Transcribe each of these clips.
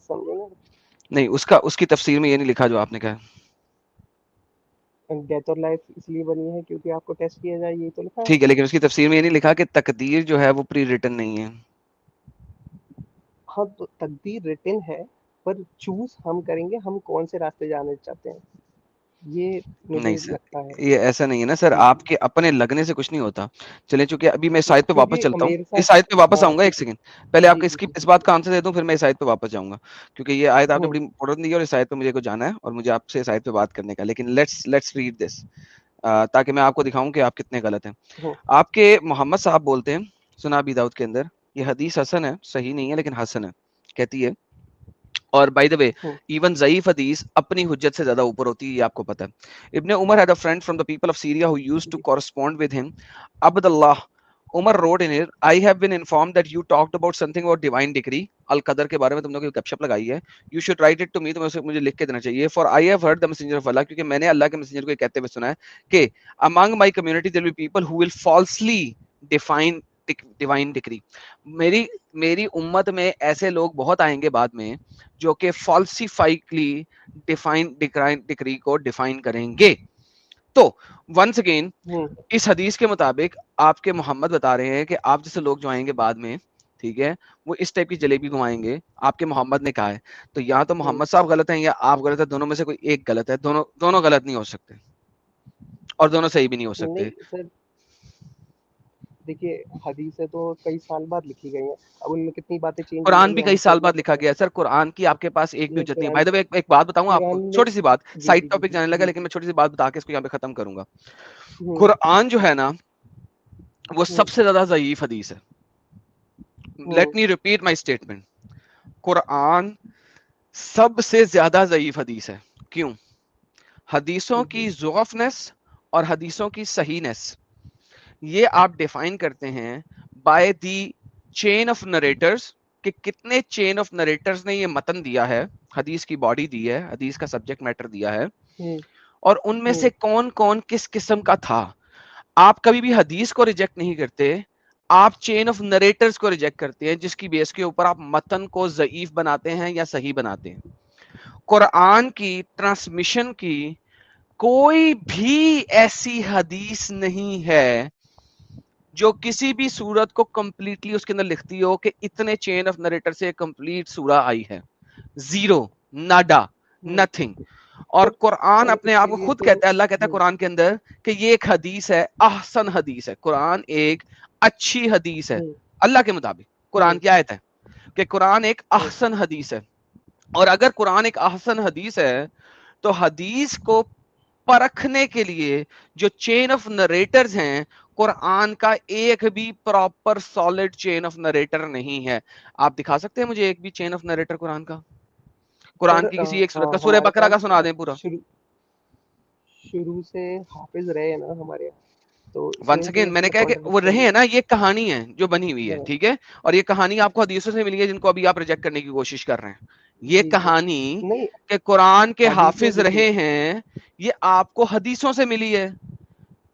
سمجھیں گے. نہیں, اس کی تفسیر میں یہ نہیں لکھا جو آپ نے کہا. ڈیتھ اور لائف اس لیے بنی ہے کیونکہ آپ کو ٹیسٹ کیا جائے, یہی تو لکھا ہے. ٹھیک ہے, لیکن اس کی تفسیر میں یہ نہیں لکھا کہ تقدیر جو ہے وہ پری ریٹن نہیں ہے. ہاں تو تقدیر ریٹن ہے, پر چوز ہم کریں گے ہم کون سے راستے جانا چاہتے ہیں, یہ نہیں مجھے سر, لگتا ہے. یہ ایسا نہیں ہے نا سر, جی آپ کے اپنے لگنے سے کچھ نہیں ہوتا. چلیں چونکہ ابھی میں اس آیت پہ واپس کیونکہ چلتا ہوں, میرے اس ساتھ, آیت پہ واپس ہاں آؤں گا, ایک سیکنڈ پہلے آپ جی کو جی اس بات کا آنسر دے دوں, پھر میں اس آیت پہ واپس جاؤں گا, کیونکہ یہ آیت آپ نے بڑی امپورٹنٹ دی ہے اور اس آیت پہ مجھے کو جانا ہے اور مجھے آپ سے اس آیت پہ بات کرنے کا. لیکن لیٹس ریڈ دس, تاکہ میں آپ کو دکھاؤں کہ آپ کتنے غلط ہیں. آپ کے محمد صاحب بولتے ہیں سنن ابی داؤد کے اندر, یہ حدیث حسن ہے, صحیح نہیں ہے لیکن حسن ہے, کہتی ہے. اور بائی دا وے ایون ضعیف حدیث اپنی حجت سے زیادہ اوپر ہوتی ہے, یہ آپ کو پتہ ہے. ابن عمر had a friend from the people of Syria who used to correspond with him. Abdullah Umar wrote in it, I have been informed that you talked about something about divine decree. القدر کے بارے میں تم نے کوئی گپ شپ لگائی ہے. You should write it to me, تمہیں مجھے لکھ کے دینا چاہیے. For I have heard the messenger of Allah, کیونکہ میں نے اللہ کے messenger کو یہ کہتے ہوئے سنا ہے کہ among my community there will be people who will falsely define divine decree. میری امت میں ایسے لوگ بہت آئیں گے بعد میں جو کہ فالسیفائکلی ڈکری کو ڈیفائن کریں گے. تو ونس اگین اس حدیث کے مطابق آپ کے محمد بتا رہے ہیں کہ آپ جیسے لوگ جو آئیں گے بعد میں, ٹھیک ہے, وہ اس ٹائپ کی جلیبی گھمائیں گے, آپ کے محمد نے کہا ہے. تو یا تو محمد صاحب غلط ہیں یا آپ غلط ہیں, دونوں میں سے کوئی ایک غلط ہے. دونوں غلط نہیں ہو سکتے اور دونوں صحیح بھی نہیں ہو سکتے. نہیں سر دیکھیے, حدیثیں تو کئی سال بعد لکھی گئی ہیں, اب ان میں کتنی باتیں چینج ہوئی قرآن ہوں بھی گی کئی ہم کو سال بعد کیا لکھا پتہ. گیا ہے سر. قرآن کی آپ کے پاس ایک بھی نہیں حجت نہیں ہے. قرآن, بائی دا وے ایک بات بتاؤں آپ کو, قرآن میں چھوٹی سی بات, جی سائڈ جی جی ٹاپک جانے لگا, جی لیکن میں چھوٹی سی بات بتا کے اس کو یہاں پہ ختم کروں گا. قرآن جو ہے نا وہ سب سے زیادہ ضعیف حدیث ہے. لیٹ می ریپیٹ مائی اسٹیٹمنٹ, قرآن سب سے زیادہ ضعیف حدیث ہے. کیوں؟ حدیثوں کی ضعفنس اور حدیثوں کی صحیحنس یہ آپ ڈیفائن کرتے ہیں by the chain of narrators, کہ کتنے چین آف نریٹرز نے یہ متن دیا ہے, حدیث کی باڈی دی ہے, حدیث کا سبجیکٹ میٹر دیا ہے, اور ان میں سے کون کون کس قسم کا تھا. آپ کبھی بھی حدیث کو ریجیکٹ نہیں کرتے, آپ چین آف نریٹرز کو ریجیکٹ کرتے ہیں, جس کی بیس کے اوپر آپ متن کو ضعیف بناتے ہیں یا صحیح بناتے ہیں. قرآن کی ٹرانسمیشن کی کوئی بھی ایسی حدیث نہیں ہے جو کسی بھی سورت کو کمپلیٹلی اس کے اندر لکھتی ہو کہ اتنے چین آف نریٹر سے کمپلیٹ سورہ آئی ہے. Zero, nada, nothing. اور قرآن اپنے آپ کو خود کہتا ہے, اللہ کہتا ہے قرآن کے اندر کہ یہ ایک حدیث ہے, احسن حدیث ہے. قرآن ایک اچھی حدیث ہے اللہ کے مطابق. قرآن کی آیت ہے کہ قرآن ایک احسن حدیث ہے. اور اگر قرآن ایک احسن حدیث ہے تو حدیث کو پرکھنے کے لیے جو چین آف نریٹرز ہیں, قرآن کا ایک بھی proper solid chain of narrator نہیں ہے. آپ دکھا سکتے ہیں مجھے ایک بھی چین آف نریٹر قرآن کا؟ قرآن کی کسی ایک سورت کا, سورہ ہمارے بقرہ کا پاس سنا دیں پورا. شروع سے حافظ رہے ہیں نا ہمارے, تو اس ونس وجہ سے اگین میں نے میں کہا کہ وہ کانٹرڈکٹ رہے کروں ہیں نا, یہ کہانی ہے جو بنی ہوئی ہے, ٹھیک ہے, اور یہ کہانی آپ کو حدیثوں سے ملی ہے جن کو ابھی آپ ریجیکٹ کرنے کی کوشش کر رہے ہیں. یہ جی جی کہانی نہیں کہ قرآن کے حدیثیں حافظ دیکھیے رہے ہیں یہ آپ کو حدیثوں سے ملی ہے,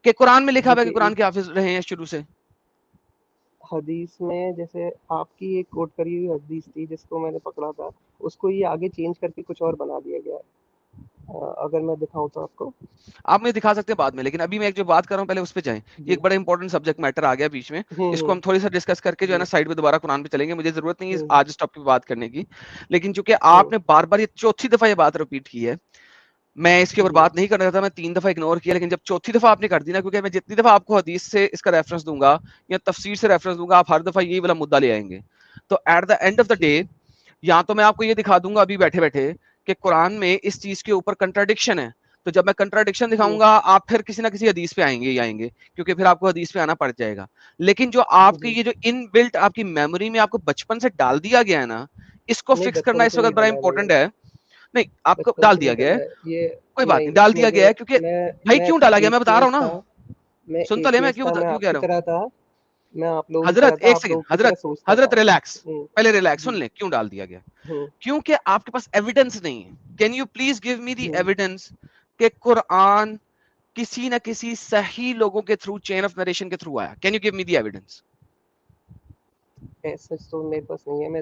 کہ قرآن میں لکھا ہوا ہے کہ دیکھیے قرآن کے حافظ رہے ہیں شروع سے. حدیث میں جیسے آپ کی ایک کوٹ کری ہوئی حدیث تھی جس کو میں نے پکڑا تھا, اس کو یہ آگے چینج کر کے کچھ اور بنا دیا گیا ہے. اگر میں دکھاؤں تو آپ کو, آپ مجھے دکھا سکتے ہیں بعد میں, لیکن ابھی میں ایک جو بات کر رہا ہوں پہلے اس پہ جائیں. یہ ایک بڑا انپورٹنٹ سبجیکٹ میٹر آ گیا بیچ میں, اس کو ہم تھوڑی سا ڈسکس کر کے جو ہے نا سائڈ پہ دوبارہ قرآن پہ چلیں گے. مجھے ضرورت نہیں ہے آج اس ٹاپک پہ بات کرنے کی, لیکن چونکہ آپ نے بار بار یہ چوتھی دفعہ یہ بات ریپیٹ کی ہے, میں اس کے اوپر بات نہیں کرنا چاہتا. میں 3 دفعہ اگنور کیا, لیکن جب چوتھی دفعہ آپ نے کر دی نا, کیونکہ میں جتنی دفعہ آپ کو حدیث سے اس کا ریفرنس دوں گا یا تفسیر سے ریفرنس دوں گا, آپ ہر دفعہ یہی والا مدعا لے آئیں گے. تو at the end of the day یا تو میں آپ کو یہ دکھا دوں گا ابھی بیٹھے بیٹھے کہ قرآن میں اس چیز کے اوپر کنٹراڈکشن ہے, تو جب میں کنٹراڈکشن دکھاؤں گا آپ پھر کسی نہ کسی حدیث پہ آئیں گے ہی آئیں گے, کیونکہ پھر آپ کو حدیث پہ آنا پڑ جائے گا. لیکن جو آپ کی یہ جو ان بلٹ آپ کی میموری میں آپ کو بچپن سے ڈال دیا گیا ہے نا, اس کو نہیں فکس کرنا بچپن اس سے نہیں وقت بڑا ڈلا ہے میں نے, امپورٹنٹ ہے. نہیں آپ کو بچپن ڈال سے دیا نہیں گیا ڈلا ہے, ہے یہ. کوئی بات نہیں, نہیں ڈال دیا گیا مجھے ہے, کیونکہ بھائی میں کیوں ڈالا گیا میں بتا رہا ہوں ایتھیسٹ نا, تھا, میں سن تو لے میں ایتھیسٹ تھا, میں کیوں آپ کہہ کی رہا ہوں. طرح تھا, میں آپ لوگوں کی طرح حضرت تھا, ایک آپ سیکنڈ, لوگوں کی طرح سوچتا تھا. حضرت ریلیکس, پہلے ریلیکس سن لیں کیوں ڈال دیا گیا. کیونکہ آپ کے پاس ایویڈنس نہیں ہے. Can you please give me the evidence کہ قرآن کسی نہ کسی صحیح لوگوں کے تھرو چین آف نریشن کے تھرو آیا. Can you give me the evidence? سچ تو میرے پاس نہیں ہے, میں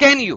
Can you?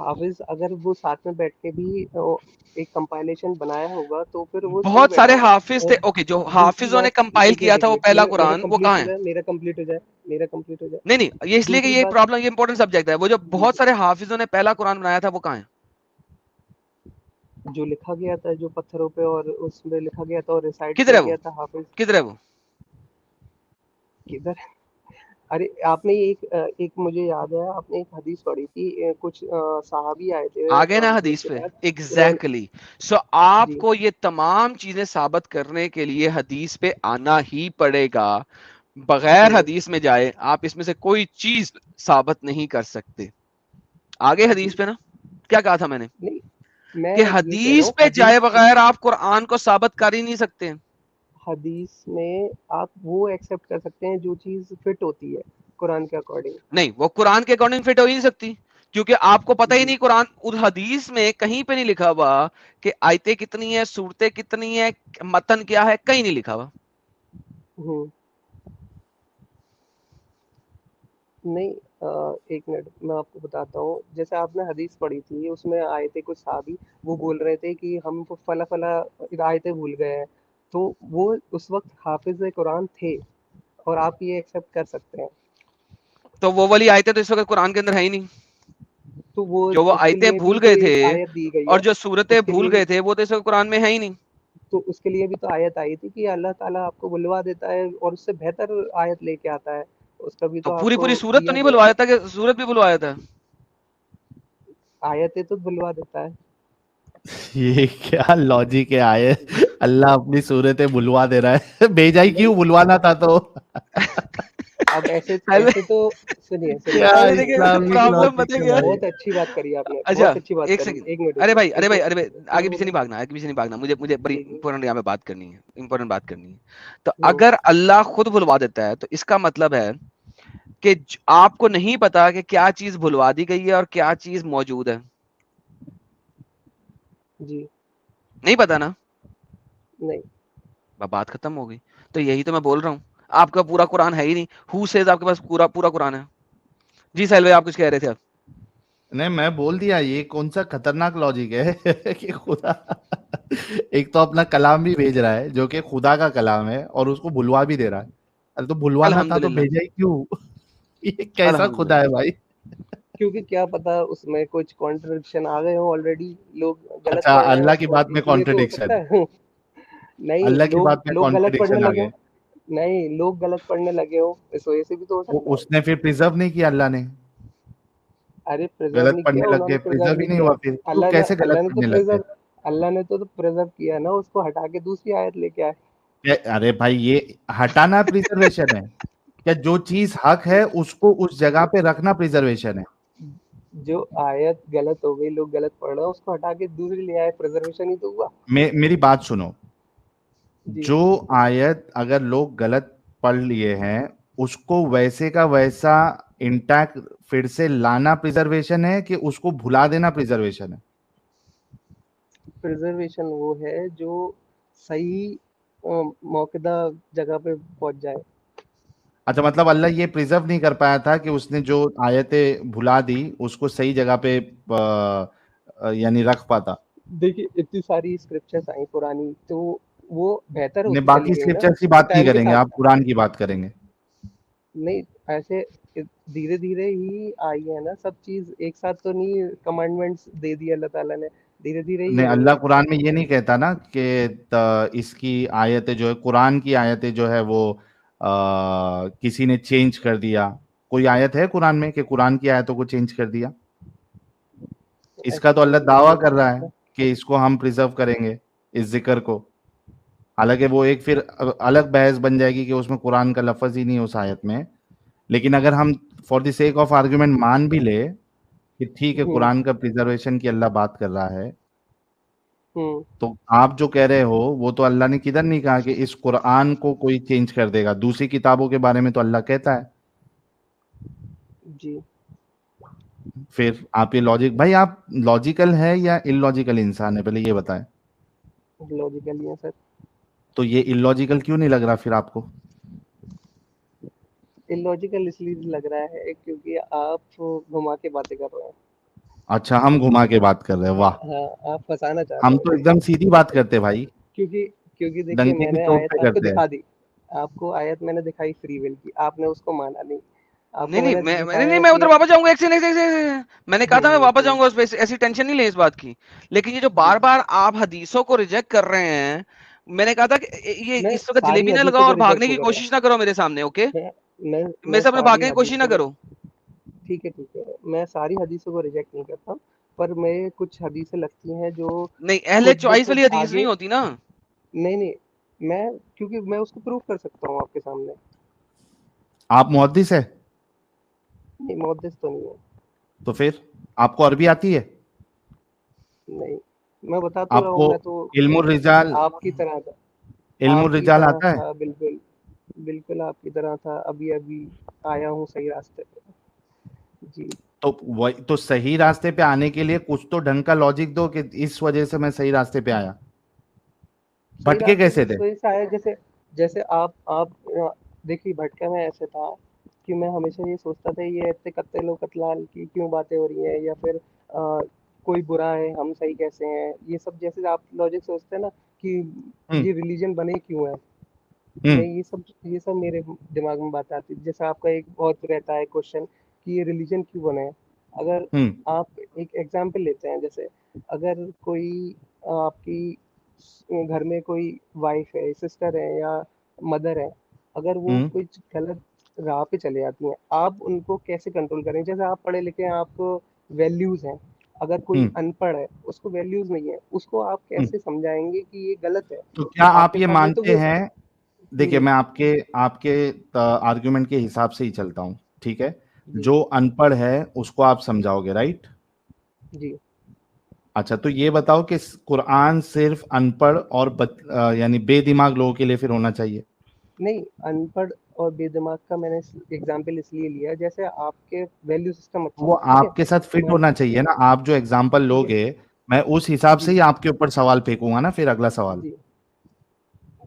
حافظ اگر وہ ساتھ میں بیٹھ کے بھی ایک کمپائلیشن بنایا ہوگا تو پھر وہ صحیح بہت سارے بیٹھے گا. حافظ تھے. اوکے, جو دوسری حافظوں نے بات کمپائل دیکھیے کیا تھا وہ پہلا میرا قرآن, وہ کمپلیٹ کہاں ہو ہے؟ جائے, میرا کمپلیٹ ہو جائے. نہیں نہیں, یہ اس لیے کہ دوسری یہ بات پرابلم, یہ امپورٹنٹ سبجیکٹ ہے. وہ جو بہت سارے حافظوں نے پہلا قرآن بنایا تھا وہ کہاں ہے؟ جو لکھا گیا تھا جو پتھروں پہ اور اس میں لکھا گیا تھا اور ریسائٹ کدھر کیا ہے وہ, گیا تھا حافظ کدھر ہے وہ؟ کدھر. ارے آپ نے ایک مجھے یاد ہے آپ نے ایک حدیث پڑھی تھی, کچھ صحابی آئے تھے آگے نا حضور حدیث کے پہ, پاس. انہوں ایگزیکٹلی. سو آپ جی کو یہ تمام چیزیں ثابت کرنے کے لیے حدیث پہ آنا ہی پڑے گا. بغیر حدیث میں جائے آپ اس میں سے کوئی چیز ثابت نہیں کر سکتے. آگے جی حدیث پہ نا, کیا کہا تھا میں نے نہیں میں کہ یہ کہہ رہا حدیث ہوں پہ جائے حدیث بغیر آپ قرآن کو ثابت کر ہی نہیں سکتے. حدیث میں آپ وہ ایکسیپٹ کر سکتے ہیں جو چیز فٹ ہوتی ہے قرآن کے اکارڈنگ. نہیں, وہ قرآن کے اکارڈنگ فٹ ہو ہی نہیں سکتی, کیونکہ آپ کو پتہ ہی جی نہیں قرآن اس حدیث میں کہیں پہ نہیں لکھا ہوا کہ آیتیں کتنی ہیں, صورتیں کتنی ہیں, متن کیا ہے, کہیں نہیں لکھا ہوا. ہوں نہیں ایک منٹ میں آپ کو بتاتا ہوں. جیسے آپ نے حدیث پڑھی تھی اس میں آئے تھے کچھ صحابی, وہ بول رہے تھے کہ ہم فلا فلا آیتیں بھول گئے ہیں, تو وہ اس وقت حافظ قرآن تھے اور آپ یہ ایکسیپٹ کر سکتے ہیں. تو وہ والی آیتیں تو اس وقت قرآن کے اندر ہے ہی نہیں. تو وہ جو وہ اس کے آیتیں لیے بھول بھی تو گئے تھے ایک آیت دی گئی اور ہے. جو صورتیں اس کے بھول لیے بھی گئے تھے وہ تو اس وقت قرآن میں ہے ہی نہیں. تو اس کے لیے بھی تو آیت آئی تھی کہ اللہ تعالیٰ آپ کو بلوا دیتا ہے اور اس سے بہتر آیت لے کے آتا ہے. اس کا بھی تو تو آپ پوری کو پوری صورت تو دیا نہیں گیا بلوایا تھا, کہ صورت بھی بلوایا تھا. آیتیں تو بلوا دیتا ہے. یہ کیا لاجک ہے آئے, اللہ اپنی صورتیں بلوا دے رہا ہے, بھیجا ہی کیوں, نہیں بلوانا تھا تو. اب ایسے پہلے ایسے تو سنیے کیا پہلے دیکھیں اسلامک پرابلم لاجک پتہ ہے کیا ہے. بھائی. بہت اچھی بات کری آپ نے, اچھا بہت اچھی بات ایک کری. سیکنڈ, ایک منٹ ارے رکیے, بھائی ارے بھائی ارے بھائی, آگے بولو پیچھے بولو. نہیں بھاگنا, آگے پیچھے نہیں بھاگنا, مجھے بڑی ٹھیک ہے. امپورٹنٹ یہاں پہ بات کرنی ہے, امپورٹنٹ بات کرنی ہے. تو ہوں اگر اللہ خود بلوا دیتا ہے تو اس کا مطلب ہے کہ آپ کو نہیں پتا کہ کیا چیز بھلوا دی گئی ہے اور کیا چیز موجود ہے. جی نہیں پتا نا, نہیں بات ختم ہو گئی. تو یہی تو میں بول رہا ہوں, آپ کا پورا قرآن ہے ہی نہیں. ہو سیز آپ کے پاس پورا پورا قرآن ہے. جی سہیل بھائی, آپ کچھ کہہ رہے تھے آپ. نہیں, میں بول دیا, یہ کون سا خطرناک لاجک ہے کہ خدا ایک تو اپنا کلام بھی بھیج رہا ہے جو کہ خدا کا کلام ہے اور اس کو بھلوا بھی دے رہا ہے. ارے تو بھلوانا تھا تو الحمدللہ, بھیجا ہی کیوں. یہ کیسا خدا الحمدللہ. ہے بھائی. کیونکہ کیا پتا اس میں کچھ کانٹرڈکشن آ گئے ہوں آلریڈی, لوگ غلط اچھا, پڑھ رہے اللہ ہوں, کی تو بات میں اس لیے تو ہو کانٹرڈکشن, سکتا ہے. نہیں, اللہ کی لوگ بات میں لوگ غلط پڑھنے کانٹرڈکشن آ لگے گئے. ہوں. نہیں, لوگ غلط پڑھنے لگے ہوں, اس وجہ سے بھی تو ہو سکتا ہے. اس نے پھر پریزرو نہیں کیا, اللہ نے ارے پریزرو غلط نہیں کیا, پڑھنے لگ انہوں نے گئے, پریزرو پریزرو ہی نہیں نہیں کیا. ہوا, پھر تو کیسے غلط پڑھنے لگ گئے. اللہ نے تو پریزرو کیا نا, اس کو ہٹا کے دوسری آیت لے کے آئے. ارے بھائی, یہ ہٹانا پریزرویشن ہے کیا؟ جو چیز حق ہے اس کو اس جگہ پہ رکھنا پریزرویشن ہے. جو آیت غلط ہو گئی, لوگ غلط پڑھ رہے ہیں, اس کو ہٹا کے دوسری لے آئے, پریزرویشن ہی تو ہوا. میری بات سنو, جی جو آیت اگر لوگ غلط پڑھ لیے ہیں اس کو ویسے کا ویسا انٹیکٹ پھر سے لانا پریزرویشن ہے کہ اس کو بھلا دینا پریزرویشن ہے؟ پریزرویشن وہ ہے جو صحیح موقعہ جگہ پہ پہنچ جائے. اچھا, مطلب اللہ یہ پریزرو نہیں کر پایا تھا کہ اس نے جو آیتیں بھلا دی اس کو صحیح جگہ پہ یعنی رکھ پاتا. دیکھیے اتنی ساری اسکرپچرز آئیں پرانی, تو وہ بہتر نے ہوتی باقی چلی گئی نا اسکرپچر کی بات نہیں ٹائم کے کریں گے, ساتھ. آپ قرآن کی بات کریں گے. نہیں, ایسے دھیرے دھیرے ہی آئی ہے نا سب چیز, ایک ساتھ تو نہیں کمانڈمنٹس دے دی اللہ تعالیٰ نے, دھیرے دھیرے ہی نہیں, آئی اللہ ہیں. قرآن میں یہ نہیں کہتا نا کہ اس کی آیتیں جو ہے, قرآن کی آیتیں جو ہے وہ کسی نے چینج کر دیا. کوئی آیت ہے قرآن میں کہ قرآن کی آیتوں کو چینج کر دیا؟ اس کا ایسی تو اللہ کوئی دعویٰ کر رہا ہے نہیں. کہ اس کو ہم پریزرو کریں گے, اس ذکر کو. حالانکہ وہ ایک پھر الگ بحث بن جائے گی کہ اس میں قرآن کا لفظ ہی نہیں اس آیت میں. لیکن اگر ہم for the sake of argument مان بھی لے کہ ٹھیک ہے قرآن کا پریزرویشن کی اللہ بات کر رہا ہے, تو آپ جو کہہ رہے ہو وہ تو اللہ نے کدھر نہیں کہا کہ اس قرآن کو کوئی چینج کر دے گا. دوسری کتابوں کے بارے میں تو اللہ کہتا ہے. جی پھر آپ یہ لاجک, بھائی آپ لاجیکل ہے یا ان لاجیکل انسان ہے, پہلے یہ بتائیں. لوجیکلی ہے سر. تو یہ ان لاجیکل کیوں نہیں لگ رہا پھر آپ کو؟ الوجیکل اس لیے لگ رہا ہے کیونکہ آپ گھما کے باتیں کر رہے ہیں. اچھا ہم گھما کے بات کر رہے ہیں, واہ. ہاں آپ پھنسانا چاہتے ہم ہیں تو مجھے. ایک دم سیدھی بات کرتے بھائی, کیونکہ دیکھیے ڈنکے میں کی نے چوٹ آیت پہ آپ کو کرتے ہیں. دکھا دی, آپ کو آیت میں نے دکھائی فری ول کی, آپ نے اس کو مانا نہیں. آپ کو نہیں میں نہیں نے نہیں دکھایا میں کہ ادھر واپس جاؤں گا, ایک سیکنڈ, میں نے کہا تھا میں واپس جاؤں گا اس پہ, ایسی ٹینشن نہیں لے اس بات کی. لیکن یہ جو جی بار بار آپ حدیثوں کو ریجیکٹ کر رہے ہیں, میں نے کہا تھا کہ یہ میں اس وقت ساری جلیبی نہ حدیثوں لگاؤ کو اور بھاگنے ریجیکٹ کی نہیں کر رہا کوشش نہ کرو میرے سامنے, اوکے, میں میرے سامنے ساری بھاگنے کی کوشش نہ حدیثوں کو, کرو. ٹھیک ہے, میں ساری حدیثوں کو ریجیکٹ نہیں کرتا, پر میں کچھ حدیثیں لگتی ہیں جو نہیں, اہل خود چوائس بخود والی حدیث آگے, نہیں ہوتی نا. نہیں میں, کیونکہ میں اس کو پروف کر سکتا ہوں آپ کے سامنے. آپ محدث ہے؟ نہیں محدث تو نہیں ہے. تو پھر آپ کو عربی آتی ہے؟ نہیں میں بتا تو رہا آپ ہوں, کو میں تو علم الرجال, آپ کی طرح تھا, علم آپ کی الرجال طرح آتا ہے؟ تھا, بالکل بالکل آپ کی طرح تھا, ابھی آیا ہوں صحیح راستے پہ. جی تو وہی تو, صحیح راستے پہ آنے کے لیے کچھ تو ڈھنگ کا لاجک دو کہ اس وجہ سے میں صحیح راستے پہ آیا. صحیح بھٹکے راستے پہ کیسے تھے؟ اس وجہ سے آیا, جیسے آپ دیکھیے بھٹکا میں ایسے تھا کہ میں ہمیشہ یہ سوچتا تھا یہ ایسے قتل و قتلان کی کیوں باتیں ہو رہی ہیں, یا پھر کوئی برا ہے ہم صحیح کیسے ہیں, یہ سب جیسے آپ لاجک سوچتے ہیں نا کہ ہوں یہ ریلیجن بنے کیوں ہے, ہوں میں یہ سب میرے دماغ میں بات آتی. جیسے آپ کا ایک بہت رہتا ہے کوشچن کہ یہ ریلیجن کیوں بنے. اگر ہوں آپ ایک ایگزامپل لیتے ہیں, جیسے اگر کوئی آپ کی گھر میں کوئی وائف ہے, سسٹر ہے یا مدر ہے, اگر وہ ہوں کچھ غلط راہ پہ چلے جاتی ہیں, آپ ان کو کیسے کنٹرول کریں. جیسے آپ پڑھے لکھے ہیں, آپ کو ویلیوز ہیں, اگر کوئی ہوں ان پڑھ ہے اس کو ویلیوز نہیں ہے, اس کو آپ ہوں کیسے سمجھائیں گے کہ یہ غلط ہے. تو کیا آپ آپ کے یہ سامنے تو مانتے ہیں, دیکھیے ہوں میں آپ کے آرگیومنٹ کے حساب سے ہی چلتا ہوں, ٹھیک ہے, جی جو ان پڑھ ہے اس کو آپ سمجھاؤ گے, رائٹ؟ جی اچھا تو یہ بتاؤ کہ قرآن صرف ان پڑھ اور یعنی بے دماغ لوگوں کے لیے پھر ہونا چاہیے؟ نہیں, ان پڑھ اور بے دماغ کا میں نے ایگزامپل اس لیے لیا, جیسے آپ کے ویلیو سسٹم اچھا وہ ہے, ٹھیک ہے, آپ کے ساتھ فٹ میں ہونا چاہیے نا. آپ جو اگزامپل ٹھیک ہے, لوگے, میں اس حساب سے جی ہی آپ کے اوپر سوال پھینکوں گا نا. پھر اگلا سوال جی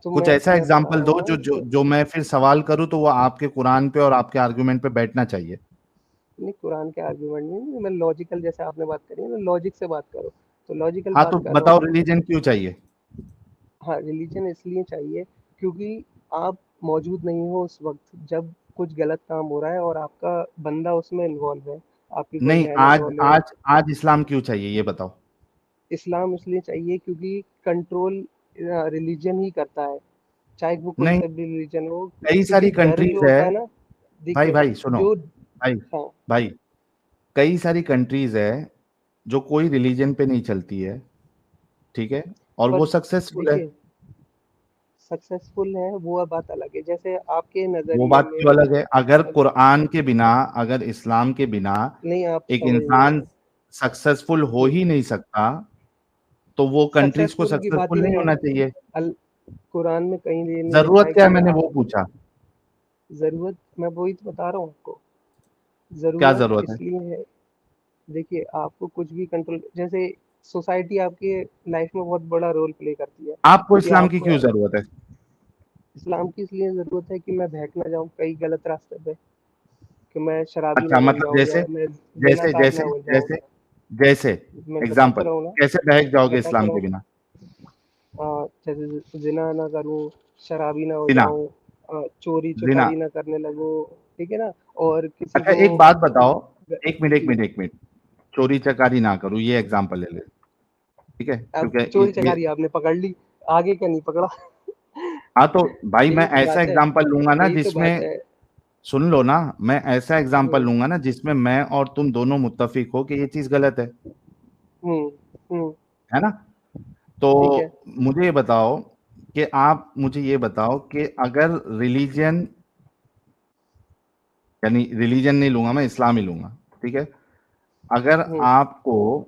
تو کچھ ایسا میں بتا اگزامپل رہا دو ہوں کہ جو میں پھر سوال کروں تو وہ آپ کے قرآن پہ اور آپ کے آرگومنٹ پہ بیٹھنا چاہیے. نہیں قرآن کے آرگومنٹ نہیں, میں لاجیکل, جیسے آپ نے بات کری ہے لاجک سے بات کرو, تو لاجیکل ہاں تو بات کر رہا بتاؤ ہوں. ریلیجن کیوں چاہیے؟ ہاں ریلیجن اس لیے چاہیے کیونکہ آپ موجود نہیں ہو اس وقت جب کچھ غلط کام ہو رہا ہے اور آپ کا بندہ اس میں انوالو ہے, آپ کی کوئی نہیں, بہن آج انوالو ہے. آج آج اسلام کیوں چاہیے یہ بتاؤ. اسلام اس لیے چاہیے کیونکہ کنٹرول ریلیجن ہی کرتا ہے, چاہے وہ کوئی نہیں, سا بھی ریلیجن ہو, کئی کیونکہ ساری ڈر جو کنٹریز ہوتا ہے نا, دیکھیے بھائی سنو, جو, بھائی ہاں بھائی کئی ساری کنٹریز ہے جو کوئی ریلیجن پہ نہیں چلتی ہے, ٹھیک ہے, اور پر وہ سکسیسفل ہے. دیکھیے سکسیسفل ہے وہ بات الگ ہے. جیسے آپ کے وہ نظریے بات میں کیوں الگ ہے؟ اگر قرآن کے بنا, اگر اسلام کے بنا نہیں, آپ ایک سمجھ نہیں انسان رہے. سکسیسفل ہو جی ہی نہیں سکتا تو وہ کنٹریز کو سکسیسفل کی بات ہی سکسیسفل نہیں ہونا چاہیے. قرآن میں کہیں یہ نہیں لکھا ہے ضرورت کیا ہے, کہ میں نے آپ وہ پوچھا. ضرورت, میں وہی تو بتا رہا ہوں آپ کو, کیا ضرورت ضرورت ہے؟ اس لیے ہے. دیکھیے آپ کو کچھ بھی کنٹرول, جیسے سوسائٹی آپ کے لائف میں بہت بڑا رول پلے کرتی ہے آپ کو کہ اسلام کی آپ, کیوں ضرورت ہے؟ اسلام کی اس لیے ضرورت ہے کہ میں بہک نہ جاؤں کئی غلط راستے پہ, کہ میں شرابی نہ اچھا بن مطلب جاؤں یا جیسے میں زنا جیسے کار نہ جیسے ہو جاؤں. جیسے جیسے میں بتاتا اگزامپل رہوں نا, کیسے بہک جاؤ گے بتاتا اسلام کے رہوں, بنا؟ جیسے زنا نہ کروں, شرابی نہ ہو بنا جاؤں, چوری زنا. چکاری نہ کرنے لگوں, ٹھیک ہے نا, اور کسی اچھا کو, ایک بات بتاؤ, جی ایک منٹ, چوری چکاری نہ کروں, یہ اگزامپل لے لے, ٹھیک ہے, اب کیونکہ چوری یہ, چکاری آپ نے پکڑ لی, آگے کیا نہیں پکڑا. ہاں تو بھائی میں یہی تو ایسا بات ہے, اگزامپل لوں گا نا یہی تو جس میں, بات ہے. سن لو نا, میں ایسا اگزامپل ہوں لوں گا نا جس میں اور تم دونوں متفق ہو کہ یہ چیز غلط ہوں ہوں ہے نا. تو ٹھیک ہے. مجھے یہ بتاؤ کہ آپ مجھے یہ بتاؤ کہ اگر ریلیجن, یعنی ریلیجن نہیں لوں گا میں, اسلام ہی لوں گا, ٹھیک ہے, اگر ہوں آپ کو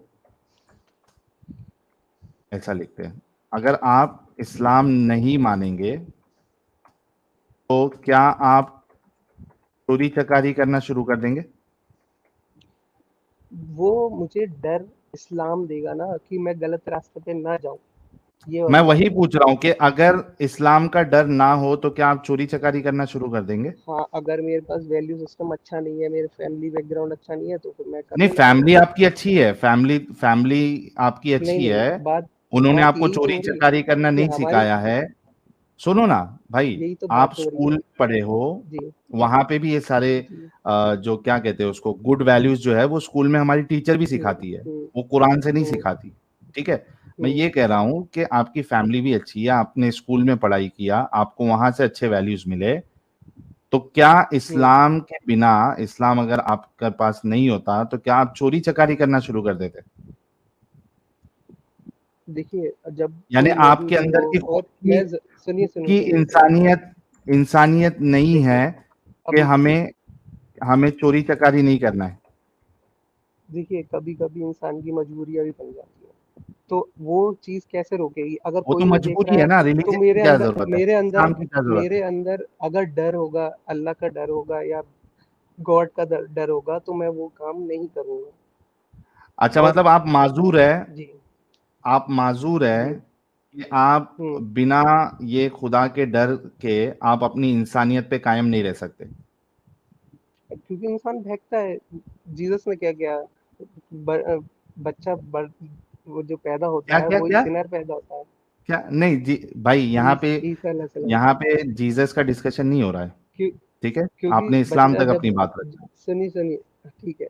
ایسا لکھتے ہیں, اگر آپ اسلام نہیں مانیں گے تو کیا آپ چوری چکاری کرنا شروع کر دیں گے؟ وہ مجھے ڈر اسلام دے گا نا کہ میں غلط راستے پہ نہ جاؤں. میں وہی پوچھ رہا ہوں کہ اگر اسلام کا ڈر نہ ہو تو کیا آپ چوری چکاری کرنا شروع کر دیں گے؟ ہاں اگر میرے پاس ویلیو سسٹم اچھا نہیں ہے, میرے فیملی بیک گراؤنڈ اچھا نہیں ہے, تو پھر میں نہیں, فیملی آپ کی اچھی ہے, فیملی آپ کی اچھی ہے, انہوں نے آپ کو چوری چکاری کرنا نہیں سکھایا ہے. سنو نا بھائی, آپ اسکول پڑھے ہو, وہاں پہ بھی یہ سارے جو کیا کہتے ہیں اس کو, گڈ ویلیوز جو ہے وہ اسکول میں ہماری ٹیچر بھی سکھاتی ہے, وہ قرآن سے نہیں سکھاتی. ٹھیک ہے, میں یہ کہہ رہا ہوں کہ آپ کی فیملی بھی اچھی ہے, آپ نے اسکول میں پڑھائی کیا, آپ کو وہاں سے اچھے ویلیوز ملے, تو کیا اسلام کے بنا, اسلام اگر آپ کے پاس نہیں ہوتا تو کیا آپ چوری چکاری کرنا شروع کر دیتے؟ دیکھیے جب یعنی آپ کے اندر کی خود کی انسانیت نہیں ہے کہ ہمیں چوری چکاری نہیں کرنا ہے. دیکھیے کبھی کبھی انسان کی مجبوریاں بھی بن جاتی ہیں, تو وہ چیز کیسے روکے گی؟ اگر وہ تو کوئی نہیں دیکھ مجبوری رہا ہے نا, ہے تو ریلیجن کی کیا ضرورت ہے, اسلام کی کیا ضرورت ہے؟ میرے اندر اگر ڈر ہوگا, اللہ کا ڈر ہوگا یا گاڈ کا ڈر ہوگا, تو میں وہ کام نہیں کروں گا. اچھا, مطلب آپ معذور ہے, جی آپ معذور ہے کہ آپ بنا یہ خدا کے ڈر کے آپ اپنی انسانیت پہ قائم نہیں رہ سکتے. کیونکہ انسان بھٹکتا ہے. جیسس نے کیا کیا, بچہ وہ جو پیدا ہوتا ہے وہی سنر پیدا ہوتا ہے. کیا نہیں جی بھائی, یہاں پہ جیزس کا ڈسکشن نہیں ہو رہا ہے, ٹھیک ہے, آپ نے اسلام تک اپنی بات رکھی. سنی ٹھیک ہے,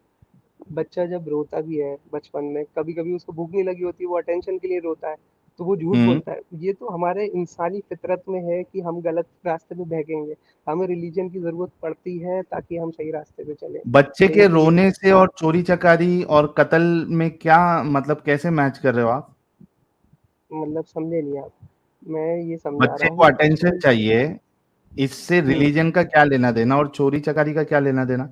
بچہ جب روتا بھی ہے بچپن میں, کبھی کبھی اس کو بھوک نہیں لگی ہوتی, وہ اٹینشن کے لیے روتا ہے, تو وہ جھوٹ بولتا ہے. یہ تو ہمارے انسانی فطرت میں ہے کہ ہم غلط راستے پہ بھاگیں گے, ہمیں ریلیجن کی ضرورت پڑتی ہے تاکہ ہم صحیح راستے پہ چلیں. بچے کے رونے سے اور چوری چکاری اور قتل میں کیا مطلب, کیسے میچ کر رہے ہو آپ؟ مطلب سمجھے نہیں آپ, میں یہ سمجھا رہا بچے ہوں کو اٹینشن چاہیے, اس سے ریلیجن کا کیا لینا دینا, اور چوری چکاری کا کیا لینا دینا,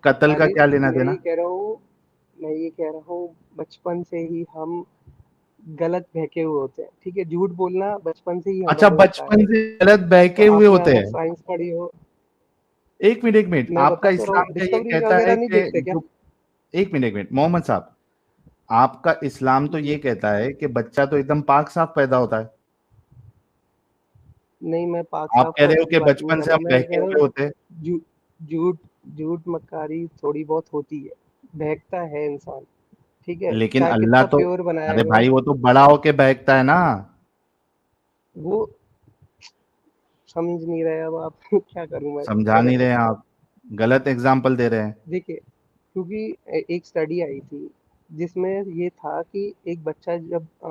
قتل کا کیا لینا دینا؟ میں یہ کہہ رہا ہوں بچپن سے ہی ہم غلط بہکے ہوئے ہوتے ہیں. ٹھیک ہے, جھوٹ بولنا بچپن سے ہی اچھا, ہمارے ہوتا ہے. بچپن سے غلط بہکے تو ہوئے آپ نے ہوتے اگر ہیں؟ سائنس پڑھی ہو, ایک منٹ, میں آپ کا بتا تو رہا ہوں, اسلام کیا یہ ڈسکوری کہتا وغیرہ ہے نہیں کہ دیکھتے کیا؟ ایک منٹ محمد صاحب, آپ کا اسلام تو یہ کہتا ہے کہ بچہ تو ایک دم پاک صاف پیدا ہوتا ہے. نہیں, میں پاک آپ صاف کہہ رہے ہو کی کہ بات نہیں بچپن کر سے رہا, ہم میں یہ کہہ بہکے رہا ہوئے ہوتے ہیں. ہوں جھوٹ مکاری تھوڑی بہت ہوتی ہے, بہکتا ہے انسان. ٹھیک ہے, لیکن چاہے اللہ کتنا تو, پیور بنایا ارے ہوا, بھائی وہ تو بڑا ہو کے بہکتا ہے نا. وہ سمجھ نہیں رہے. اب آپ کیا کروں میں, سمجھا کیا کر نہیں رہے سکتا ہوں. آپ, غلط اگزامپل دے رہے ہیں. دیکھیے کیونکہ ایک اسٹڈی آئی تھی جس میں یہ تھا کہ ایک بچہ جب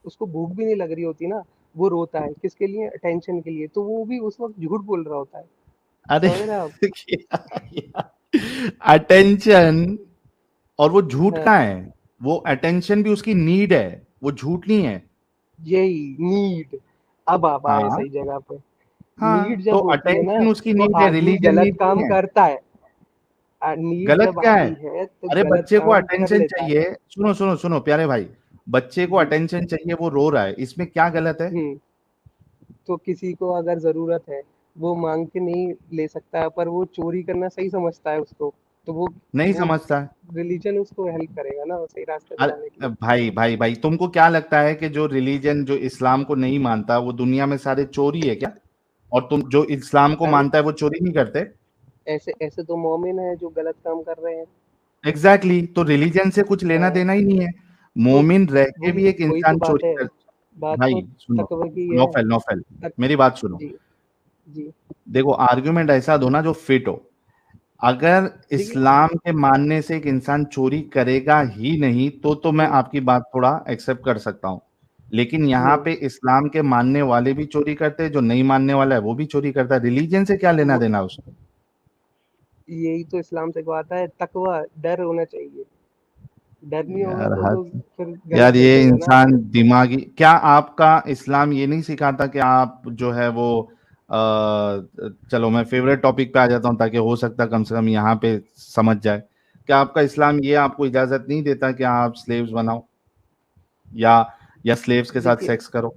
اس کو بھوک بھی نہیں لگ رہی ہوتی نا, وہ روتا ہے کس کے لیے, اٹینشن کے لیے, تو وہ بھی اس وقت جھوٹ بول رہا ہوتا ہے. ارے سمجھ رہے آپ؟ اٹینشن, اور وہ جھوٹ ہاں, کہاں ہے, وہ اٹینشن بھی اس کی نیڈ ہے, وہ جھوٹ نہیں ہے. یہی نیڈ, اب آپ آئے ہاں صحیح جگہ پہ. ہاں, نیڈ تو جب ہوتی ہے نا اٹینشن اس کی تو نیڈ ہے, آدمی ریلیجن غلط نیڈ کام نہیں ہے. کرتا ہے. نیڈ غلط جب کیا ہے؟ آتی ہے تو ارے غلط بچے کو کام کر اٹینشن لیتا چاہیے, سنو پیارے بھائی, بچے کو جی. اٹینشن چاہیے, وہ رو رہا ہے, اس میں کیا غلط ہے؟ تو کسی کو اگر ضرورت ہے وہ مانگ کے نہیں لے سکتا ہے, پر وہ چوری کرنا صحیح سمجھتا ہے اس کو, تو نہیں وہ سمجھتا ہے. ریلیجن اس کو ہیلپ کرے گا نا صحیح راستے پہ جانے کے لیے. بھائی تم کو کیا لگتا ہے کہ جو ریلیجن جو اسلام کو نہیں مانتا وہ دنیا میں سارے چوری ہے کیا؟ اور تم جو اسلام کو ارے مانتا ہے وہ چوری نہیں کرتے؟ ایسے تو مومن ہیں جو غلط کام کر رہے ہیں. ایگزیکٹلی, تو ریلیجن سے کچھ لینا دینا ہی نہیں ہے. تو مومن رہ کے بھی ایک وہی تو انسان بات چوری ہے, کر. بات تو بھائی سنو, تقوی کی ہے. نوفل میری بات سنو. جی جی دیکھو آرگومنٹ ایسا دو نا جو فٹ ہو. اگر دیکھیے اسلام کے ماننے سے ایک انسان چوری کرے گا ہی نہیں تو میں آپ کی بات تھوڑا ایکسپٹ کر سکتا ہوں, لیکن یہاں پہ اسلام کے ماننے والے بھی چوری کرتے ہیں, جو نہیں ماننے والا ہے وہ بھی چوری کرتا ہے. ریلیجن سے کیا لینا دینا اس کو؟ یہی تو اسلام سے کہتا ہے, تقوی, ڈر ہونا چاہیے. ڈر نہیں ہوگا تو پھر یار غلط یہ سوچے گا نا. انسان دماغی, کیا آپ کا اسلام یہ نہیں سکھاتا کہ آپ جو ہے وہ چلو میں فیوریٹ ٹاپک پہ آ جاتا ہوں تاکہ ہو سکتا کم سے کم یہاں پہ سمجھ جائے. کیا آپ کا اسلام یہ آپ کو اجازت نہیں دیتا کہ آپ سلیوز بناؤ یا سلیوز کے ساتھ دیکھیے سیکس کرو؟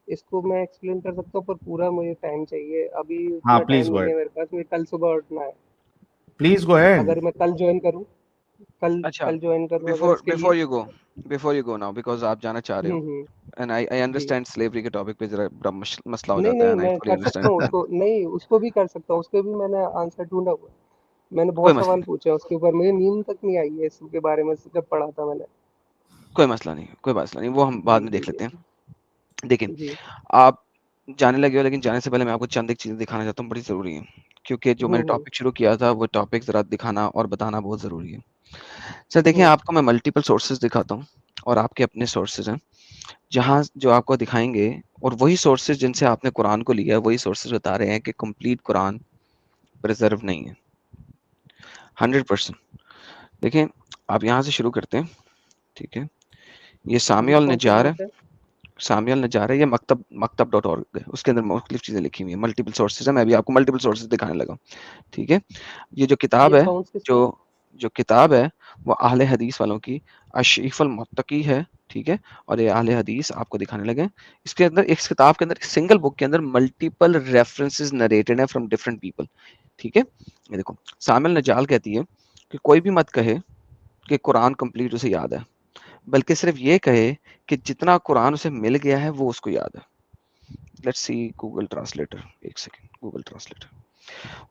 اس کو میں ایکسپلین کر سکتا ہوں, پر پورا مجھے ٹائم چاہیے, ابھی ہاں اتنا پلیز ٹائم گو نہیں ہیڈ, ہے میرے پاس. مجھے کل صبح اٹھنا ہے. Please go ahead. اگر میں کل جوائن کروں کل جوائن کروں اگر اس کے before لیے. you go now, because آپ جانا چاہ رہے ہو and I جی understand slavery کے ٹاپک پہ ذرا بڑا مسئلہ ہو نہیں جاتا ہے نہیں and I میں fully کر سکتا ہوں اس understand. کو, نہیں اس کو بھی کر سکتا ہوں, اس کے بھی میں نے آنسر ڈھونڈا ہوا ہے. میں نے کوئی بہت مسئلہ سوال نہیں, پوچھے اس کے اوپر, مجھے نیند تک نہیں آئی ہے اس کے بارے میں جب پڑھا تھا میں نے. کوئی مسئلہ نہیں, کوئی مسئلہ نہیں, وہ ہم بعد جی میں جی دیکھ لیتے جی ہیں. دیکھیں جی. آپ جانے لگے ہو, لیکن جانے سے پہلے میں آپ کو چند ایک چیزیں دکھانا چاہتا ہوں, بڑی ضروری ہے, کیونکہ جو میں نے ٹاپک شروع کیا تھا وہ ٹاپک ذرا دکھانا اور بتانا بہت ضروری ہے. سر دیکھیں, آپ کو میں ملٹیپل سورسز دکھاتا ہوں اور آپ کے اپنے سورسز ہیں جہاں جو آپ کو دکھائیں گے, اور وہی سورسز جن سے آپ نے قرآن کو لیا ہے وہی سورسز بتا رہے ہیں کہ کمپلیٹ قرآن پرزرو نہیں ہے 100%. دیکھیں آپ یہاں سے شروع کرتے ہیں, ٹھیک ہے, یہ سامیہ کون سا النجار ہے, سورس ہے؟ سامیہ النجار ہے, یہ مکتب.org ہے, اس کے اندر مختلف چیزیں لکھی ہوئی ہیں, ملٹیپل سورسز ہیں, میں بھی آپ کو ملٹیپل سورسز دکھانے لگا. ٹھیک ہے, یہ جو کتاب یہ ہے, اکاؤنٹس کس کے؟ جو کتاب ہے وہ اہل حدیث والوں کی اشریف المتقی ہے, ٹھیک ہے, اور یہ اہل حدیث آپ کو دکھانے لگے. اس کے اندر اس کتاب کے اندر ایک سنگل بک کے اندر ملٹیپل ریفرنسز نریٹڈ ہیں فرام ڈفرنٹ پیپل. ٹھیک ہے, یہ دیکھو سامیہ النجال کہتی ہے کہ کوئی بھی مت کہے کہ قرآن کمپلیٹ اسے یاد ہے, بلکہ صرف یہ کہے کہ جتنا قرآن اسے مل گیا ہے وہ اس کو یاد ہے. لیٹس سی گوگل ٹرانسلیٹر, ایک second, Google translator.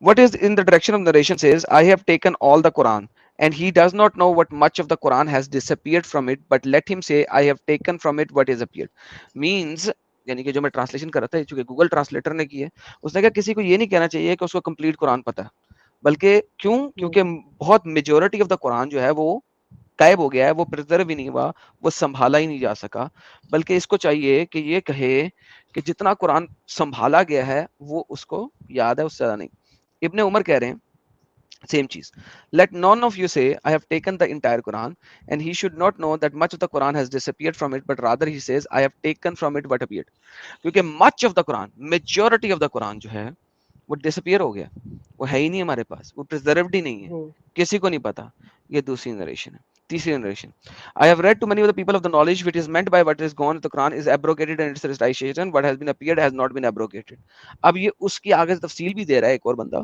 What is in the direction of narration says, I have taken all the Quran, and he does not know what much of the Quran has disappeared from it, but let him say, I have taken from it what is appeared. Means یعنی کہ جو میں translation کر رہا تھا, چونکہ Google translator نے کی ہے, اس نے کہا کسی کو یہ نہیں کہنا چاہیے کہ اس کو کمپلیٹ قرآن پتہ ہے, بلکہ کیونکہ بہت میجورٹی آف دا قرآن جو ہے وہ غائب ہو گیا ہے, وہ پرزرو ہی نہیں ہوا, وہ سنبھالا ہی نہیں جا سکا, بلکہ اس کو چاہیے کہ یہ کہے کہ جتنا قرآن سنبھالا گیا ہے وہ اس کو یاد ہے, اس سے زیادہ نہیں. ابن عمر کہہ رہے ہیں same چیز, let none of you say I have taken the entire Quran, and he should not know that much of the Quran has disappeared from it, but rather he says I have taken from it what appeared. کیونکہ much of the Quran, majority of the Quran جو ہے وہ disappear ہو گیا, وہ ہے ہی نہیں ہمارے پاس, وہ پرزروڈ ہی نہیں ہے, کسی کو نہیں پتا. یہ دوسری نریشن ہے. تیسری narration, I have read to many of the people of the knowledge which is meant by what is gone in the Quran is abrogated and its recitation, what has been appeared has not been abrogated. اب یہ اس کی آگے تفصیل بھی دے رہا ہے ایک اور بندہ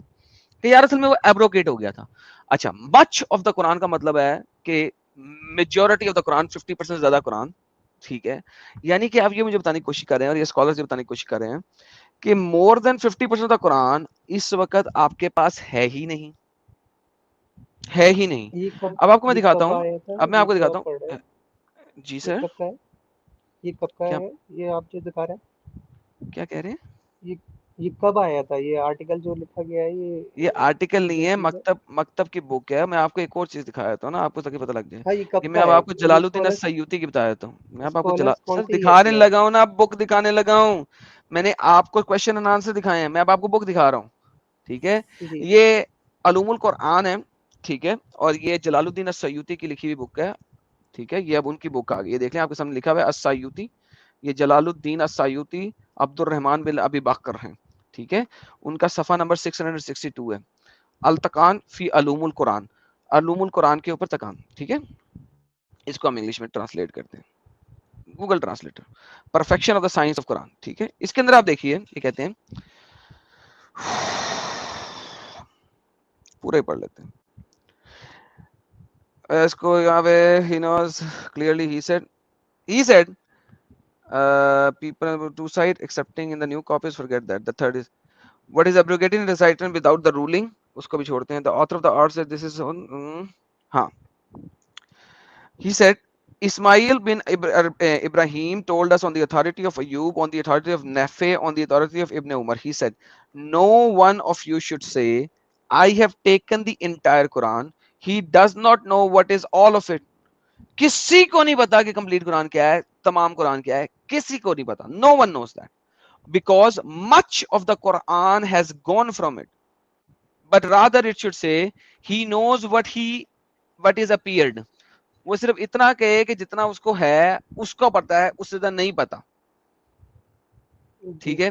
کہ یار اصل میں وہ ایبروگیٹ ہو گیا تھا. اچھا, مچ آف دا قرآن کا مطلب ہے کہ میجورٹی آف دا قرآن, 50% زیادہ قرآن, ٹھیک ہے, یعنی کہ آپ یہ مجھے بتانے کی کوشش کر رہے ہیں, اور یہ اسکالرز یہ بتانے کی کوشش کر رہے ہیں کہ مور دین 50% آف دا قرآن اس وقت آپ کے پاس ہے ہی نہیں, ہے ہی نہیں. اب آپ کو میں دکھاتا ہوں, اب میں آپ کو دکھاتا ہوں. جی یہ سر, کب کا ہے, یہ کب کا کیا ہے, یہ آپ جو دکھا رہے ہیں کیا کہہ رہے ہیں؟ یہ کب آیا تھا, یہ آرٹیکل جو لکھا گیا ہے یہ آرٹیکل نہیں جو ہے, چیز مکتب کی بک ہے. میں آپ کو ایک اور چیز دکھایا تھا نا, آپ کو تاکہ پتہ لگ جائے. ہاں, یہ کب یہ میں کا اب ہے, آپ کو یہ جلال الدین السیوطی کی بتایا تھا. میں اب آپ کو اسکالرس کون سر سی ہے اس دکھانے میں؟ لگا ہوں نا, بک دکھانے لگا ہوں. میں نے آپ کو کوشچن اینڈ آنسر دکھائے ہیں, میں اب آپ کو بک دکھا رہا ہوں. ٹھیک ہے, جی یہ علوم القرآن ہے, ٹھیک ہے, اور یہ جلال الدین السیوطی کی لکھی ہوئی بک ہے. ٹھیک ہے, یہ اب ان کی بک آ گئی, یہ دیکھ لیں آپ کے سامنے لکھا ہوا ہے السیوطی, یہ جلال الدین السیوطی عبد الرحمن بن ابی بکر ہیں. ٹھیک ہے, ان کا صفحہ نمبر 662 ہے, التقان فی علوم القرآن, علوم القرآن کے اوپر تقان. ٹھیک ہے, اس کو ہم انگلش میں ٹرانسلیٹ کرتے ہیں, Google translator, perfection of the science of قرآن. ٹھیک ہے, اس کے اندر آپ دیکھیے یہ کہتے ہیں, پورا ہی پڑھ لیتے ہیں اس کو یہاں پہ. he knows clearly, he said people two side accepting in the new copies forget that. The third is what is abrogated in recitation without the ruling, اس کو بھی چھوڑتے ہیں. The author of the art said this is on ہاں, he said Ismail bin Ibrahim told us on the authority of Ayub, on the authority of Nafi, on the authority of Ibn Umar, he said no one of you should say I have taken the entire Quran, he does not know what is all of it. کسی کو نہیں پتا کہ complete قرآن کیا ہے, تمام قرآن کیا ہے, کسی کو نہیں پتا. No one knows that because much of the Quran has gone from it, but rather it should say he knows what is appeared. وہ صرف اتنا کہے کہ جتنا اس کو ہے اس کو پتا ہے, اس سے زیادہ نہیں پتا. ٹھیک ہے,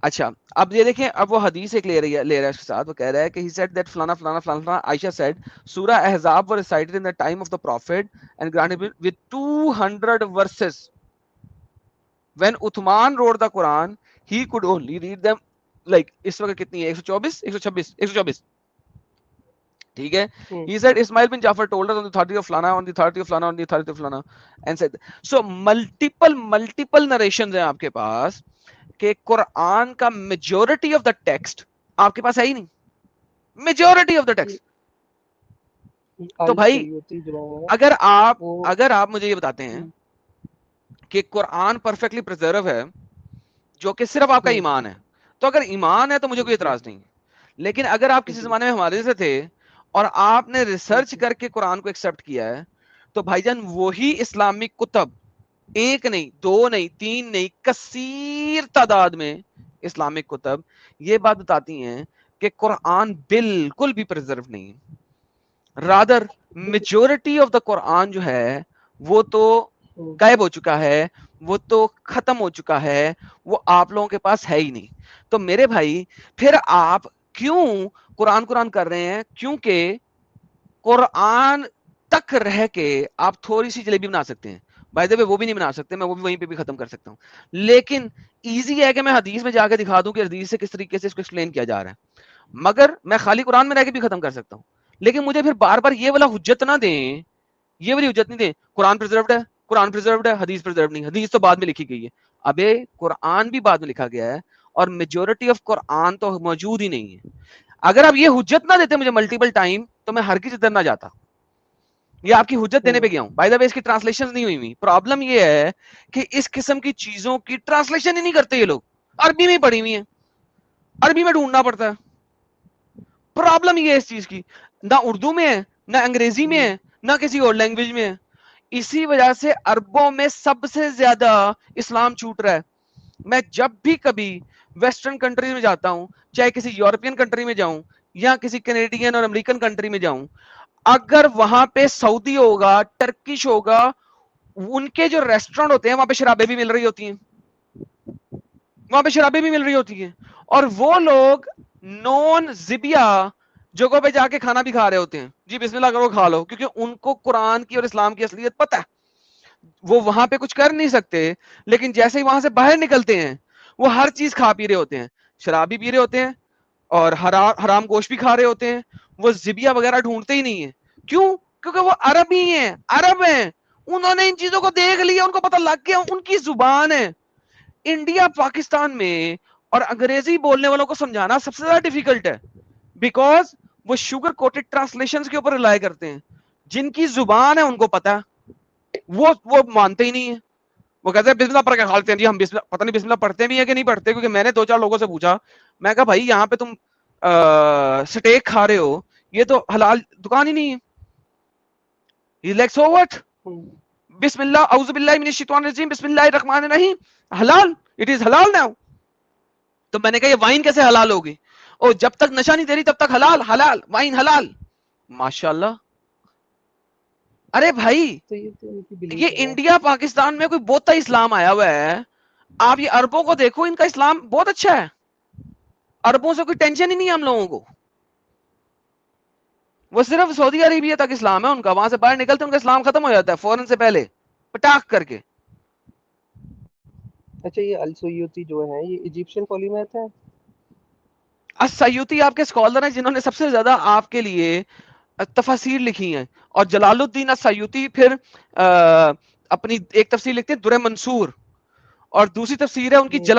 اچھا اب یہ دیکھیں, اب وہ حدیث ایک لے رہا ہے اس کے ساتھ, وہ کہہ رہا ہے کہ he said that فلانا فلانا فلانا عائشہ said سورہ احزاب were recited in the time of the prophet and granted with 200 verses. When Uthman wrote the Quran he could only read them like اس وقت کتنی ہے, 124 126 124 ٹھیک ہے. He said Ismail bin Jafar told us on the authority of Flana, on the authority of Flana, on the authority of Flana, and said so. multiple narrations ہیں آپ کے پاس کہ قرآن کا میجورٹی آف دا ٹیکسٹ آپ کے پاس ہے ہی نہیں, majority of the text. تو بھائی اگر آپ مجھے یہ بتاتے ہیں کہ قرآن پرفیکٹلی پریزرو ہے جو کہ صرف آپ کا ایمان ہے, تو اگر ایمان ہے تو مجھے کوئی اعتراض نہیں. لیکن اگر آپ کسی زمانے میں ہمارے سے تھے اور آپ نے ریسرچ کر کے قرآن کو ایکسپٹ کیا ہے, تو بھائی جان وہی اسلامک کتب, ایک نہیں, دو نہیں, تین نہیں, کثیر تعداد میں اسلامک کتب یہ بات بتاتی ہیں کہ قرآن بالکل بھی پریزرو نہیں. رادر میجورٹی آف دا قرآن جو ہے وہ تو غائب ہو چکا ہے, وہ تو ختم ہو چکا ہے, وہ آپ لوگوں کے پاس ہے ہی نہیں. تو میرے بھائی پھر آپ کیوں قرآن کر رہے ہیں؟ کیونکہ قرآن تک رہ کے آپ تھوڑی سی جلیبی بنا سکتے ہیں. بائی دا وے وہ بھی نہیں بنا سکتے, میں وہ بھی وہیں پہ بھی ختم کر سکتا ہوں. لیکن ایزی ہے کہ میں حدیث میں جا کے دکھا دوں کہ حدیث سے کس طریقے سے اس کو ایکسپلین کیا جا رہا ہے. مگر میں خالی قرآن میں رہ کے بھی ختم کر سکتا ہوں. لیکن مجھے پھر بار بار یہ والا حجت نہ دیں, یہ والی حجت نہیں دیں قرآن پریزروڈ ہے, قرآن پریزروڈ ہے, حدیث پریزروڈ نہیں, حدیث تو بعد میں لکھی گئی ہے. ابے قرآن بھی بعد میں لکھا گیا ہے اور میجورٹی آف قرآن تو موجود ہی نہیں ہے. اگر آپ یہ حجت نہ دیتے مجھے ملٹیپل ٹائم تو میں ہرگز ادھر نہ جاتا. یہ آپ کی حجت دینے پہ گیا ہوں. بائی دا وے اس کی ٹرانسلیشن نہیں ہوئی ہوئی. پرابلم یہ ہے کہ اس قسم کی چیزوں کی ٹرانسلیشن ہی نہیں کرتے یہ لوگ, عربی میں پڑھی ہوئی ہیں, عربی میں ڈھونڈنا پڑتا ہے. پرابلم یہ ہے اس چیز کی, نہ اردو میں ہے, نہ انگریزی میں ہے, نہ کسی اور لینگویج میں ہے. اسی وجہ سے عربوں میں سب سے زیادہ اسلام چھوٹ رہا ہے. میں جب بھی کبھی ویسٹرن کنٹریز میں جاتا ہوں, چاہے کسی یورپین کنٹری میں جاؤں یا کسی کینیڈین اور امریکن کنٹری میں جاؤں, اگر وہاں پہ سعودی ہوگا, ٹرکش ہوگا, ان کے جو ریسٹورینٹ ہوتے ہیں وہاں پہ شرابیں بھی مل رہی ہوتی ہیں, وہاں پہ شرابیں بھی مل رہی ہوتی ہیں. اور وہ لوگ نون زبیا جگہوں پہ جا کے کھانا بھی کھا رہے ہوتے ہیں. جی بسم اللہ کرو کھا لو, کیونکہ ان کو قرآن کی اور اسلام کی اصلیت پتہ ہے. وہ وہاں پہ کچھ کر نہیں سکتے, لیکن جیسے ہی وہاں سے باہر نکلتے ہیں وہ ہر چیز کھا پی رہے ہوتے ہیں, شراب بھی پی رہے ہوتے ہیں اور حرام گوشت بھی کھا رہے ہوتے ہیں. وہ زبیا وغیرہ ڈھونڈتے ہی نہیں ہیں. کیوں؟ کیونکہ وہ عرب ہی ہیں, عرب ہیں, انہوں نے ان چیزوں کو دیکھ لیا, ان کو پتہ لگ گیا, ان کی زبان ہے. انڈیا پاکستان میں اور انگریزی بولنے والوں کو سمجھانا سب سے زیادہ ڈیفیکلٹ ہے, بیکاز وہ شوگر کوٹڈ ٹرانسلیشنز کے اوپر ریلائی کرتے ہیں. جن کی زبان ہے ان کو پتہ ہے, وہ مانتے ہی نہیں ہیں. وہ کہتے ہیں بسم اللہ پڑھ کے کھالتے ہیں. جی ہم پتہ نہیں بسم اللہ پڑھتے بھی ہیں کہ نہیں پڑھتے, کیونکہ میں نے 2-4 لوگوں سے پوچھا, میں کہا بھائی یہاں پہ تم سٹیک کھا رہے ہو, یہ تو حلال دکان ہی نہیں ہے. He's like, so what? بسم اللہ اعوذ باللہ من الشیطان الرجیم بسم اللہ الرحمن الرحیم, حلال, it is halal now. تو میں نے کہا یہ وائن کیسے حلال ہوگی؟ او جب تک نشہ نہیں دے رہی تب تک حلال, حلال وائن حلال. ماشاءاللہ. ارے بھائی یہ انڈیا پاکستان میں کوئی بہت اسلام آیا ہوا ہے. آپ یہ عربوں کو دیکھو, ان کا اسلام بہت اچھا ہے. عربوں سے کوئی ٹینشن ہی نہیں ہے ہم لوگوں کو. وہ صرف سعودی عربیہ تک اسلام ہے ان کا, وہاں سے باہر نکلتے ان کا اسلام ختم ہو جاتا ہے فوراً سے پہلے پٹاخ کر کے. اچھا یہ السیوطی جو ہے یہ ایجپشین پولیمیتھ ہے؟ السیوطی آپ کے اسکالر ہیں جنہوں نے سب سے زیادہ آپ کے لیے تفاسیر لکھی ہیں, اور جلال الدین السیوطی پھر اپنی ایک تفسیر لکھتے ہیں در منصور, اور دوسری تفسیر ہے ان کی جلال